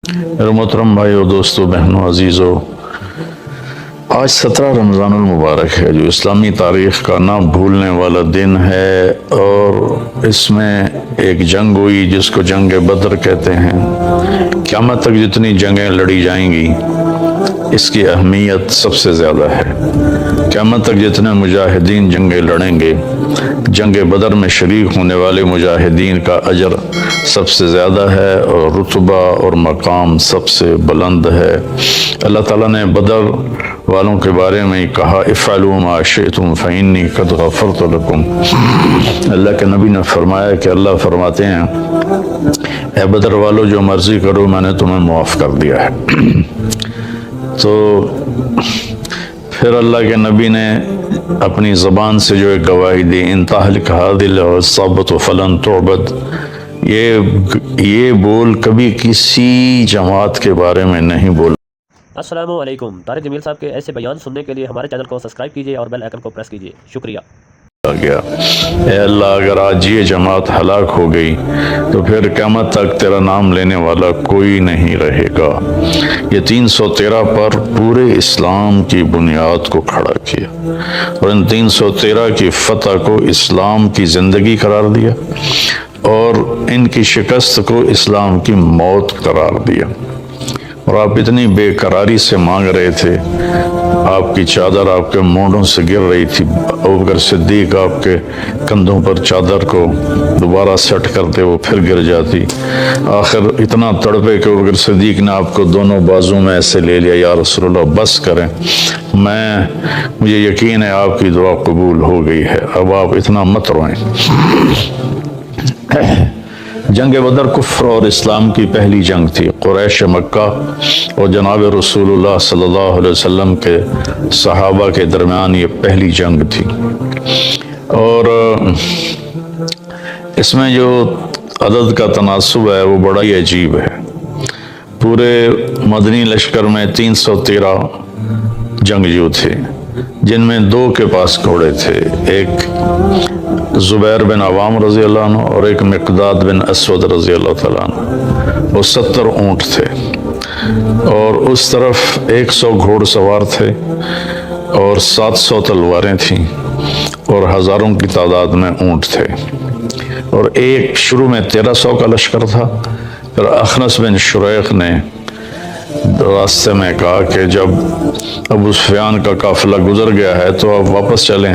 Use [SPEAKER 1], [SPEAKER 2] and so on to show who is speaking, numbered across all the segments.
[SPEAKER 1] میرے محترم بھائیو، دوستو، بہنوں، عزیزو، آج 17 رمضان المبارک ہے جو اسلامی تاریخ کا نہ بھولنے والا دن ہے، اور اس میں ایک جنگ ہوئی جس کو جنگ بدر کہتے ہیں۔ قیامت تک جتنی جنگیں لڑی جائیں گی اس کی اہمیت سب سے زیادہ ہے۔ قیامت تک جتنے مجاہدین جنگیں لڑیں گے، جنگ بدر میں شریک ہونے والے مجاہدین کا اجر سب سے زیادہ ہے اور رتبہ اور مقام سب سے بلند ہے۔ اللہ تعالیٰ نے بدر والوں کے بارے میں کہا، افعلوا ما شئتم فإنی قد غفرت لکم۔ اللہ کے نبی نے فرمایا کہ اللہ فرماتے ہیں، اے بدر والو، جو مرضی کرو، میں نے تمہیں معاف کر دیا ہے۔ تو پھر اللہ کے نبی نے اپنی زبان سے جو ایک گواہی دی، ان تہلک هذه العصابة فلن تعبد، یہ بول کبھی کسی جماعت کے بارے میں نہیں بولا۔
[SPEAKER 2] السلام علیکم۔ طارق جمیل صاحب کے ایسے بیان سننے کے لیے ہمارے چینل کو سبسکرائب کیجئے اور بیل آئیکن کو پریس کیجئے۔ شکریہ۔
[SPEAKER 1] گیا اے اللہ، اگر آج یہ جماعت ہلاک ہو گئی تو پھر قیامت تک تیرا نام لینے والا کوئی نہیں رہے گا۔ یہ 313 پر پورے اسلام کی بنیاد کو کھڑا کیا اور ان 313 کی فتح کو اسلام کی زندگی قرار دیا اور ان کی شکست کو اسلام کی موت قرار دیا۔ اور آپ اتنی بے قراری سے مانگ رہے تھے، آپ کی چادر آپ کے مونڈوں سے گر رہی تھی، ابوبکر صدیق آپ کے کندھوں پر چادر کو دوبارہ سیٹ کرتے، وہ پھر گر جاتی۔ آخر اتنا تڑپے کہ ابوبکر صدیق نے آپ کو دونوں بازوں میں ایسے لے لیا، یا رسول اللہ بس کریں، مجھے یقین ہے آپ کی دعا قبول ہو گئی ہے، اب آپ اتنا مت روئیں۔ جنگ بدر کفر اور اسلام کی پہلی جنگ تھی۔ قریش مکہ اور جناب رسول اللہ صلی اللہ علیہ وسلم کے صحابہ کے درمیان یہ پہلی جنگ تھی، اور اس میں جو عدد کا تناسب ہے وہ بڑا ہی عجیب ہے۔ پورے مدنی لشکر میں 313 جنگجو تھے، جن میں 2 کے پاس گھوڑے تھے، ایک زبیر بن عوام رضی اللہ عنہ اور ایک مقداد بن اسود رضی اللہ تعالیٰ عنہ، اور 70 اونٹ تھے، اور اس طرف 100 گھوڑ سوار تھے اور 700 تلواریں تھیں اور ہزاروں کی تعداد میں اونٹ تھے، اور ایک شروع میں 1300 کا لشکر تھا۔ پھر اخنس بن شریق نے راستے میں کہا کہ جب ابو سفیان کا قافلہ گزر گیا ہے تو اب واپس چلیں،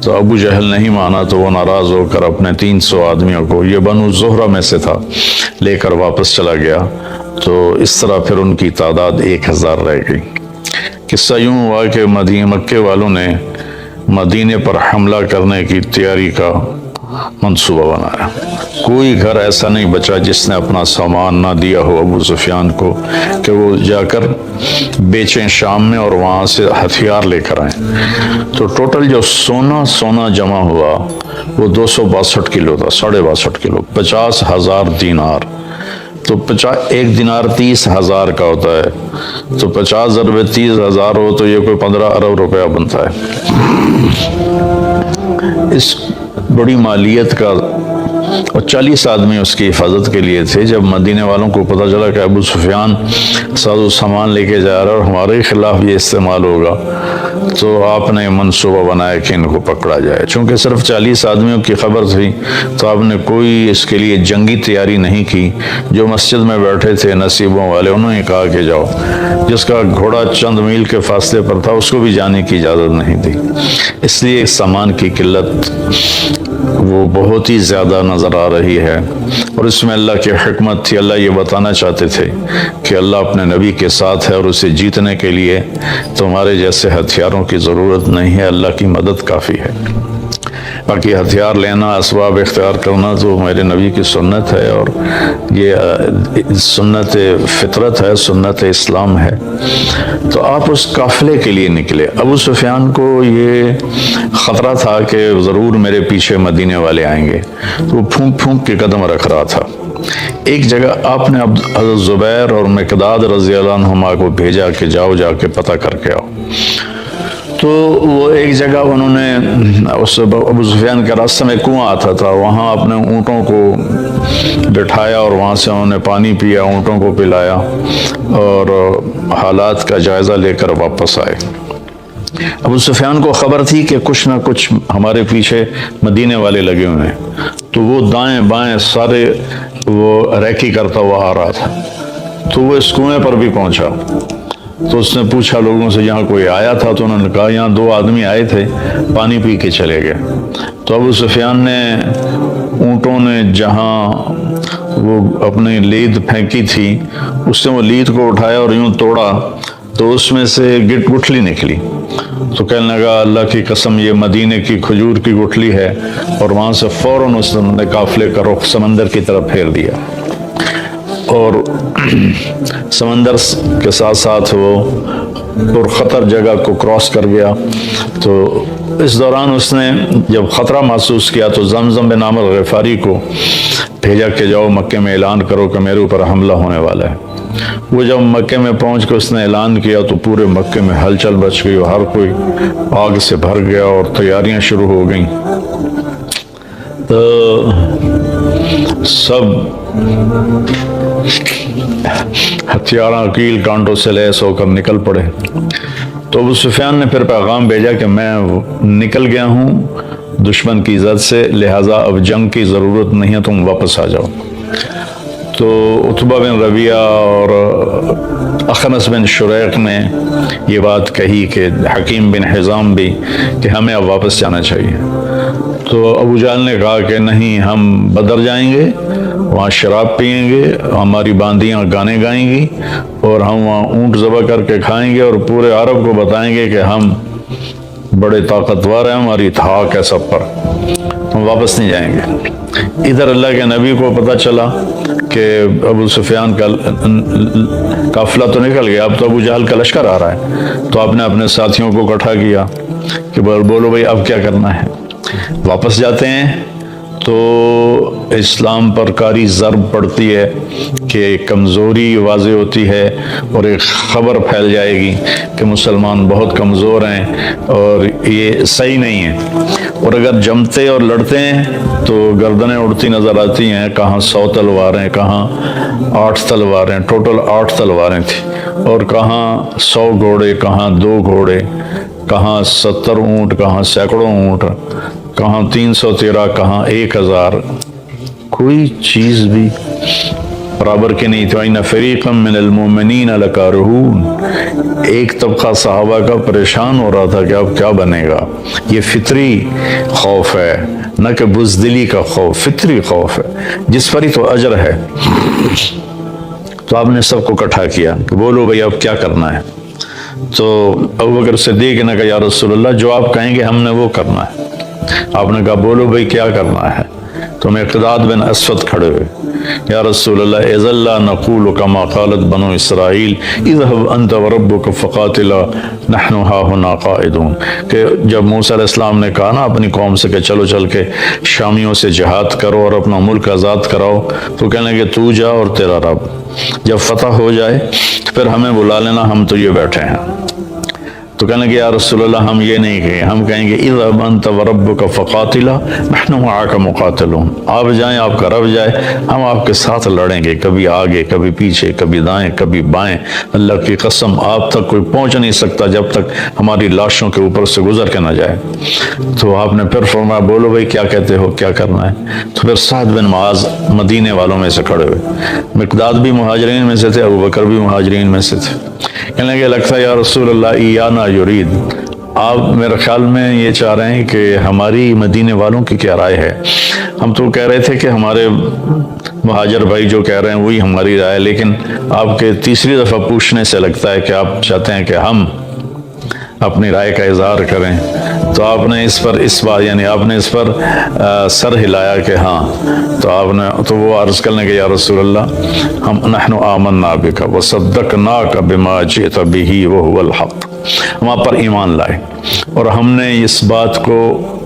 [SPEAKER 1] تو ابو جہل نہیں مانا، تو وہ ناراض ہو کر اپنے 300 آدمیوں کو، یہ بنو زہرہ میں سے تھا، لے کر واپس چلا گیا۔ تو اس طرح پھر ان کی تعداد 1000 رہ گئی۔ قصہ یوں ہوا کہ مکے والوں نے مدینے پر حملہ کرنے کی تیاری کا منصوبہ بنایا۔ کوئی گھر ایسا نہیں بچا جس نے اپنا سامان نہ دیا ہو ابو سفیان کو کہ وہ جا کر بیچیں شام میں اور وہاں سے ہتھیار لے کر آئیں۔ تو ٹوٹل جو سونا جمع ہوا وہ 262 کلو تھا، 62.5 کلو، 50,000 دینار۔ تو ایک دینار 30,000 کا ہوتا ہے، تو 50 ضرب 30,000 ہو تو یہ کوئی 15 ارب روپیہ بنتا ہے۔ اس بڑی مالیت کا، اور 40 آدمی اس کی حفاظت کے لیے تھے۔ جب مدینے والوں کو پتہ چلا کہ ابو سفیان ساز و سامان لے کے جا رہا ہے اور ہمارے خلاف یہ استعمال ہوگا، تو آپ نے منصوبہ بنایا کہ ان کو پکڑا جائے۔ چونکہ صرف 40 آدمیوں کی خبر تھی تو آپ نے کوئی اس کے لیے جنگی تیاری نہیں کی۔ جو مسجد میں بیٹھے تھے نصیبوں والے، انہوں نے کہا کہ جاؤ۔ جس کا گھوڑا چند میل کے فاصلے پر تھا اس کو بھی جانے کی اجازت نہیں تھی۔ اس لیے سامان کی قلت وہ بہت ہی زیادہ نظر آ رہی ہے، اور اس میں اللہ کی حکمت تھی۔ اللہ یہ بتانا چاہتے تھے کہ اللہ اپنے نبی کے ساتھ ہے، اور اسے جیتنے کے لیے تمہارے جیسے ہتھیاروں کی ضرورت نہیں ہے، اللہ کی مدد کافی ہے۔ باقی ہتھیار لینا، اسباب اختیار کرنا تو میرے نبی کی سنت ہے، اور یہ سنت فطرت ہے، سنت اسلام ہے۔ تو آپ اس قافلے کے لیے نکلے۔ ابو سفیان کو یہ خطرہ تھا کہ ضرور میرے پیچھے مدینے والے آئیں گے، تو وہ پھونک پھونک کے قدم رکھ رہا تھا۔ ایک جگہ آپ نے حضرت زبیر اور مقداد رضی اللہ عنہما کو بھیجا کہ جاؤ، جا کے پتہ کر کے آؤ۔ تو وہ ایک جگہ انہوں نے، اس ابو سفیان کے راستے میں کنواں آتا تھا، وہاں اپنے اونٹوں کو بٹھایا اور وہاں سے انہوں نے پانی پیا، اونٹوں کو پلایا اور حالات کا جائزہ لے کر واپس آئے۔ ابو سفیان کو خبر تھی کہ کچھ نہ کچھ ہمارے پیچھے مدینے والے لگے ہوئے ہیں، تو وہ دائیں بائیں سارے وہ ریکی کرتا ہوا آ رہا تھا۔ تو وہ اس کنویں پر بھی پہنچا تو اس نے پوچھا لوگوں سے یہاں کوئی آیا تھا؟ تو انہوں نے کہا یہاں 2 آدمی آئے تھے، پانی پی کے چلے گئے۔ تو ابو سفیان نے اونٹوں نے جہاں وہ اپنی لید پھینکی تھی اس نے وہ لید کو اٹھایا اور یوں توڑا تو اس میں سے گٹھلی نکلی۔ تو کہنے لگا اللہ کی قسم یہ مدینے کی کھجور کی گٹھلی ہے، اور وہاں سے فوراً اس نے قافلے کا رخ سمندر کی طرف پھیر دیا اور سمندر کے ساتھ ساتھ وہ پرخطر جگہ کو کراس کر گیا۔ تو اس دوران اس نے جب خطرہ محسوس کیا تو زمزم بن عامر غفاری کو بھیجا کہ جاؤ مکے میں اعلان کرو کہ میرے اوپر حملہ ہونے والا ہے۔ وہ جب مکے میں پہنچ کے اس نے اعلان کیا تو پورے مکے میں ہلچل مچ گئی اور ہر کوئی آگ سے بھر گیا اور تیاریاں شروع ہو گئیں۔ تو سب ہتھیاراں کیل کانٹوں سے لیس ہو کر نکل پڑے۔ تو ابو سفیان نے پھر پیغام بھیجا کہ میں نکل گیا ہوں دشمن کی زد سے، لہٰذا اب جنگ کی ضرورت نہیں ہے، تم واپس آ جاؤ۔ تو عتبہ بن ربیعہ اور اخنس بن شریق نے یہ بات کہی کہ حکیم بن حزام بھی کہ ہمیں اب واپس جانا چاہیے۔ تو ابو جہل نے کہا کہ نہیں، ہم بدر جائیں گے، وہاں شراب پیئیں گے، ہماری باندیاں گانے گائیں گی اور ہم وہاں اونٹ ذبح کر کے کھائیں گے اور پورے عرب کو بتائیں گے کہ ہم بڑے طاقتور ہیں، ہماری دھاک ہے سب پر، ہم واپس نہیں جائیں گے۔ ادھر اللہ کے نبی کو پتہ چلا کہ ابو سفیان کا قافلہ تو نکل گیا، اب تو ابو جہل کا لشکر آ رہا ہے۔ تو آپ نے اپنے ساتھیوں کو اکٹھا کیا کہ بولو بھائی اب کیا کرنا ہے، واپس جاتے ہیں تو اسلام پر کاری ضرب پڑتی ہے کہ کمزوری واضح ہوتی ہے اور ایک خبر پھیل جائے گی کہ مسلمان بہت کمزور ہیں اور یہ صحیح نہیں ہے، اور اگر جمتے اور لڑتے ہیں تو گردنیں اڑتی نظر آتی ہیں، کہاں 100 تلواریں، کہاں 8 تلواریں، ٹوٹل 8 تلواریں تھیں، اور کہاں 100 گھوڑے، کہاں 2 گھوڑے، کہاں 70 اونٹ، کہاں سینکڑوں اونٹ، کہاں 313، کہاں 1000، کوئی چیز بھی برابر کے نہیں تھی۔ وَإِنَّ فَرِيقًا مِّنَ الْمُؤْمِنِينَ لَكَارِهُونَ، ایک طبقہ صحابہ کا پریشان ہو رہا تھا کہ اب کیا بنے گا۔ یہ فطری خوف ہے، نہ کہ بزدلی کا خوف، فطری خوف ہے جس پر ہی تو اجر ہے۔ تو آپ نے سب کو اکٹھا کیا کہ بولو بھئی اب کیا کرنا ہے۔ تو ابوبکر صدیق نے کہا یا رسول اللہ جو آپ کہیں گے ہم نے وہ کرنا ہے۔ آپ نے کہا بولو بھئی کیا کرنا ہے۔ تو مقداد بن اسود کھڑے ہوئے، یا رسول اللہ اذا لا نقول كما قالت بنو اسرائیل اذهب انت وربك فقاتلا نحن ها هنا قاعدون، کہ جب موسیٰ علیہ السلام نے کہا نا اپنی قوم سے کہ چلو چل کے شامیوں سے جہاد کرو اور اپنا ملک آزاد کراؤ، تو کہنے لگے تو جا اور تیرا رب، جب فتح ہو جائے تو پھر ہمیں بلا لینا، ہم تو یہ بیٹھے ہیں۔ تو کہنے لگے یا رسول اللہ ہم یہ نہیں کہیں، ہم کہیں گے اذهب انت وربك فقاتلا نحن معك مقاتلون، آپ جائیں آپ کا رب جائے، ہم آپ کے ساتھ لڑیں گے، کبھی آگے کبھی پیچھے، کبھی دائیں کبھی بائیں، اللہ کی قسم آپ تک کوئی پہنچ نہیں سکتا جب تک ہماری لاشوں کے اوپر سے گزر کے نہ جائے۔ تو آپ نے پھر فرمایا بولو بھائی کیا کہتے ہو، کیا کرنا ہے۔ تو پھر سعد بن معاذ مدینے والوں میں سے کھڑے ہوئے، مقداد بھی مہاجرین میں سے تھے، ابوبکر بھی مہاجرین میں سے تھے۔ کہنے لگے لگتا ہے یا رسول اللہ ایانا یرید، آپ میرے خیال میں یہ چاہ رہے ہیں کہ ہماری مدینے والوں کی کیا رائے ہے۔ ہم تو کہہ رہے تھے کہ ہمارے مہاجر بھائی جو کہہ رہے ہیں وہی ہماری رائے، لیکن آپ کے تیسری دفعہ پوچھنے سے لگتا ہے کہ آپ چاہتے ہیں کہ ہم اپنی رائے کا اظہار کریں۔ تو آپ نے اس پر اس بات یعنی آپ نے اس پر سر ہلایا کہ ہاں۔ تو آپ نے تو وہ عرض کرنے کے یا رسول اللہ ہم نحن آمنا بک وصدقناک بما جئت بہ وہو الحق، ہم آپ پر ایمان لائے اور ہم نے اس بات کو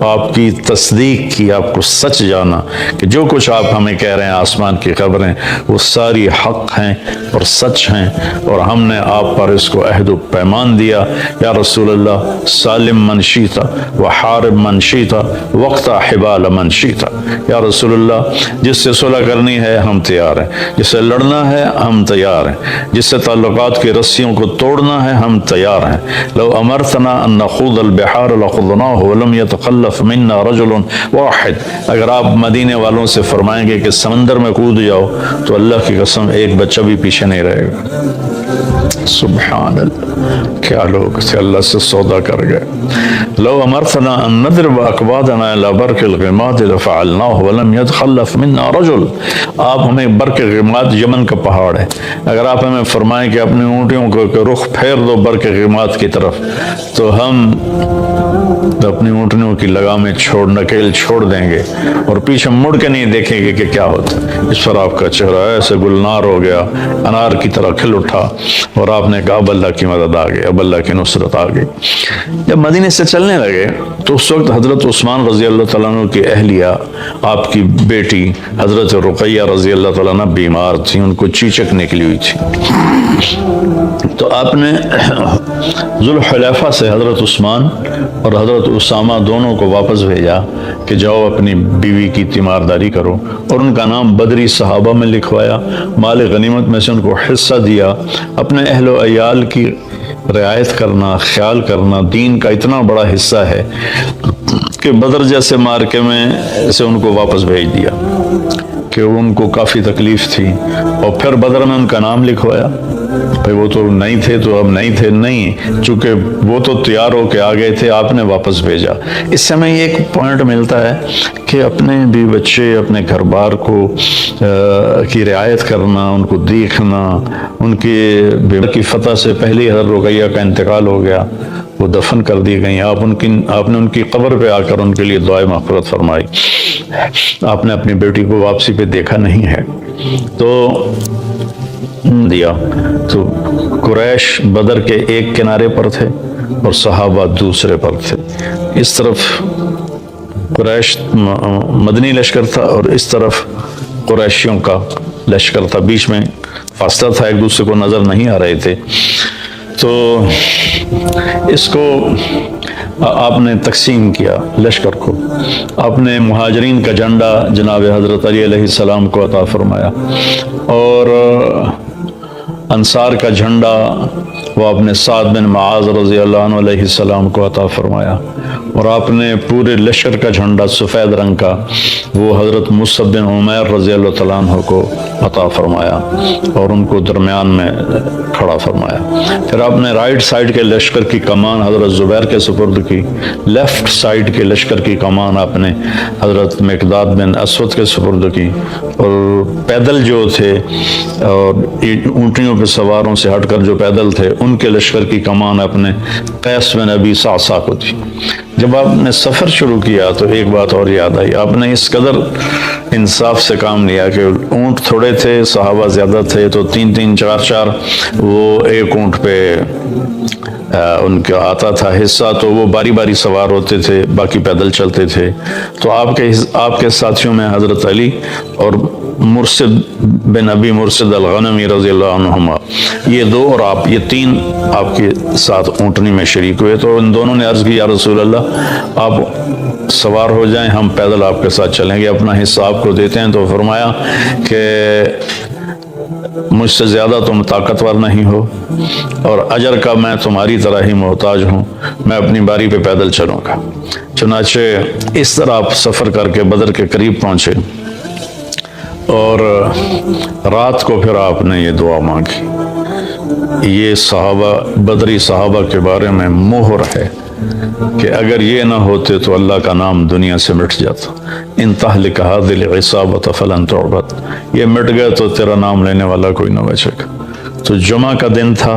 [SPEAKER 1] آپ کی تصدیق کی، آپ کو سچ جانا کہ جو کچھ آپ ہمیں کہہ رہے ہیں آسمان کی خبریں وہ ساری حق ہیں اور سچ ہیں، اور ہم نے آپ پر اس کو عہد و پیمان دیا، یا رسول اللہ سالم من شیتا وحارب من شیتا وقتا حبال من شیتا، یا رسول اللہ جس سے صلح کرنی ہے ہم تیار ہیں، جس سے لڑنا ہے ہم تیار ہیں، جس سے تعلقات کی رسیوں کو توڑنا ہے ہم تیار ہیں، لو امرتنا ان نخوض البحار لخضناہ ولم يتخلف منا رجل واحد، اگر آپ مدینے والوں سے فرمائیں گے کہ سمندر میں کود جاؤ تو اللہ کی قسم ایک بچہ بھی پیچھے نہیں رہے گا۔ سبحان اللہ، کیا لوگ تھے، اللہ سے سودا کر گئے۔ لو امرتنا ان نضرب اکبادنا الى برق الغماد لفعلناه ولم يتخلف منا رجل، آپ ہمیں برق غماد یمن کا پہاڑ ہے، اگر آپ ہمیں فرمائیں کہ اپنی اونٹیوں کو رخ پھیر دو برق غماد کی طرف تو ہم اپنی اونٹنیوں کی لگامیں نکیل چھوڑ دیں گے اور پیچھے مڑ کے نہیں دیکھیں گے کہ کیا ہوتا ہے۔ اس پر آپ کا چہرہ ایسے گلنار ہو گیا، انار کی طرح کھل اٹھا، اور آپ نے کہا اب اللہ کی مدد آ گئی، اب اللہ کی نصرت آ گئی۔ جب مدینے سے چلنے لگے تو اس وقت حضرت عثمان رضی اللہ تعالیٰ عنہ کی اہلیہ، آپ کی بیٹی حضرت رقیہ رضی اللہ تعالیٰ عنہ بیمار تھی، ان کو چیچک نکلی ہوئی تھی، تو آپ نے ذوالحلیفہ سے حضرت عثمان اور حضرت اسامہ دونوں کو واپس بھیجا کہ جاؤ اپنی بیوی کی تیمارداری کرو، اور ان کا نام بدری صحابہ میں لکھوایا، مال غنیمت میں سے ان کو حصہ دیا۔ اپنے اہل و عیال کی رعایت کرنا، خیال کرنا دین کا اتنا بڑا حصہ ہے کہ بدر جیسے مارکے میں سے ان کو واپس بھیج دیا کہ ان کو کافی تکلیف تھی، اور پھر بدر میں ان کا نام لکھوایا۔ بھئی وہ تو نہیں تھے تو اب نہیں تھے، نہیں، چونکہ وہ تو تیار ہو کے آ گئے تھے، آپ نے واپس بھیجا۔ اس سے ہمیں ایک پوائنٹ ملتا ہے کہ اپنے بھی بچے، اپنے گھر بار کو کی رعایت کرنا، ان کو دیکھنا، ان کی فتح سے پہلے حضرت رقیہ کا انتقال ہو گیا، وہ دفن کر دی گئیں، آپ نے ان کی قبر پہ آ کر ان کے لیے دعائے مغفرت فرمائی، آپ نے اپنی بیٹی کو واپسی پہ دیکھا نہیں ہے، تو دیا تو قریش بدر کے ایک کنارے پر تھے اور صحابہ دوسرے پر تھے، اس طرف قریش مدنی لشکر تھا اور اس طرف قریشیوں کا لشکر تھا، بیچ میں فاصلہ تھا، ایک دوسرے کو نظر نہیں آ رہے تھے۔ تو اس کو آپ نے تقسیم کیا لشکر کو، آپ نے مہاجرین کا جھنڈا جناب حضرت علی علیہ السلام کو عطا فرمایا، اور انصار کا جھنڈا وہ آپ نے سعد بن معاذ رضی اللہ عنہ علیہ السلام کو عطا فرمایا، اور آپ نے پورے لشکر کا جھنڈا سفید رنگ کا وہ حضرت مصعب بن عمیر رضی اللہ تعالیٰ عنہ کو عطا فرمایا اور ان کو درمیان میں کھڑا فرمایا۔ پھر آپ نے رائٹ سائڈ کے لشکر کی کمان حضرت زبیر کے سپرد کی، لیفٹ سائڈ کے لشکر کی کمان آپ نے حضرت مقداد بن اسود کے سپرد کی، اور پیدل جو تھے اور اونٹنیوں پہ سواروں سے ہٹ کر جو پیدل تھے ان کے لشکر کی کمان اپنے قیس بن ابی صعصع کو تھی۔ جب آپ نے سفر شروع کیا تو ایک بات اور یاد آئی، آپ نے اس قدر انصاف سے کام لیا کہ اونٹ تھوڑے تھے، صحابہ زیادہ تھے، تو 3-3 4-4 وہ ایک اونٹ پہ ان کا آتا تھا حصہ، تو وہ باری باری سوار ہوتے تھے، باقی پیدل چلتے تھے۔ تو آپ کے ساتھیوں میں حضرت علی اور مرشد بن ابی مرشد الغنمی رضی اللہ عنہما، یہ دو اور آپ، یہ 3 آپ کے ساتھ اونٹنی میں شریک ہوئے۔ تو ان دونوں نے عرض کی، یا رسول اللہ آپ سوار ہو جائیں، ہم پیدل آپ کے ساتھ چلیں گے، اپنا حصہ آپ کو دیتے ہیں۔ تو فرمایا کہ مجھ سے زیادہ تم طاقتور نہیں ہو اور اجر کا میں تمہاری طرح ہی محتاج ہوں، میں اپنی باری پہ پیدل چلوں گا۔ چنانچہ اس طرح آپ سفر کر کے بدر کے قریب پہنچے، اور رات کو پھر آپ نے یہ دعا مانگی۔ یہ صحابہ، بدری صحابہ کے بارے میں مہر ہے کہ اگر یہ نہ ہوتے تو اللہ کا نام دنیا سے مٹ جاتا۔ ان تہلک هذه العصابة فلن تعبد، یہ مٹ گئے تو تیرا نام لینے والا کوئی نہ بچے گا۔ تو جمعہ کا دن تھا،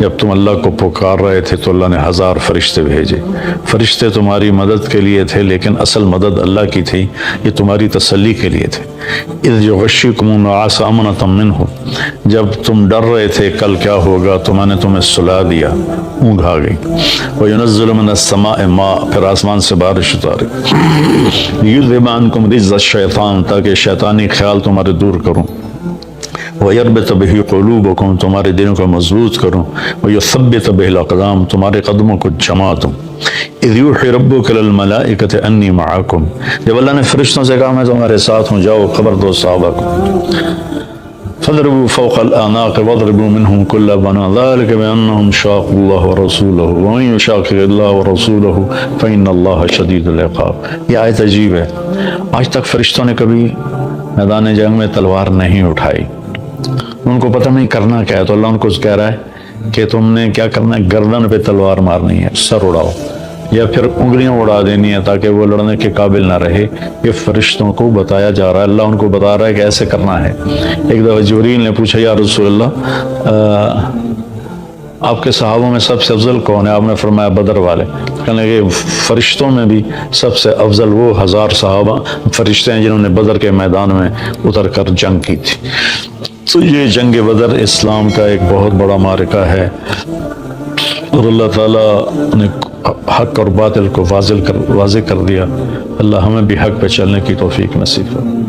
[SPEAKER 1] جب تم اللہ کو پکار رہے تھے تو اللہ نے 1000 فرشتے بھیجے. فرشتے تمہاری مدد کے لیے تھے لیکن اصل مدد اللہ کی تھی، یہ تمہاری تسلی کے لیے تھے. اذ یغشیکم النعاس امنۃ منہ، جب تم ڈر رہے تھے کل کیا ہوگا تو میں نے تمہیں سلا دیا، اونگ آ گئی. وینزل من السماء ماء، پھر آسمان سے بارش اتاری. لیذھب عنکم رجز الشیطان، تاکہ شیطانی خیال تمہارے دور کروں. وَيَرْبِطَ بِهِ قُلُوبَكُمْ، تمہارے دلوں کو مضبوط کروں. وَيُثَبِّتَ بِهِ الْأَقْدَامَ، تمہارے قدموں کو جما دوں. اِذْ يُوحِي رَبُّكَ لِلْمَلَائِكَةِ أَنِّي مَعَكُمْ، جب اللہ نے فرشتوں سے کہا میں تمہارے ساتھ ہوں، جاؤ خبر دو صحابہ کو. فَاضْرِبُوا فَوْقَ الْأَعْنَاقِ وَاضْرِبُوا مِنْهُمْ كُلَّ بَنَانٍ ذَلِكَ بِأَنَّهُمْ شَاقُّوا اللَّهَ وَرَسُولَهُ وَمَن يُشَاقِقِ اللَّهَ وَرَسُولَهُ فَإِنَّ اللَّهَ شَدِيدُ الْعِقَابِ. یہ آیت عجیب ہے. آج تک فرشتوں نے کبھی میدان جنگ میں تلوار نہیں اٹھائی، ان کو پتہ نہیں کرنا کیا ہے، تو اللہ ان کو کہہ رہا ہے کہ تم نے کیا کرنا ہے، گردن پہ تلوار مارنی ہے، سر اڑاؤ یا پھر انگلیاں اڑا دینی ہے تاکہ وہ لڑنے کے قابل نہ رہے. یہ فرشتوں کو بتایا جا رہا ہے، اللہ ان کو بتا رہا ہے کہ ایسے کرنا ہے. ایک دفعہ جبریل نے پوچھا یا رسول اللہ آپ کے صحابوں میں سب سے افضل کون ہے؟ آپ نے فرمایا بدر والے. کہنے لگے فرشتوں میں بھی سب سے افضل وہ 1000 صحابہ فرشتے ہیں جنہوں نے بدر کے میدان میں اتر کر جنگ کی تھی. تو یہ جنگ بدر اسلام کا ایک بہت بڑا معرکہ ہے، اور اللہ تعالیٰ نے حق اور باطل کو واضح کر دیا. اللہ ہمیں بھی حق پہ چلنے کی توفیق نصیب کرے.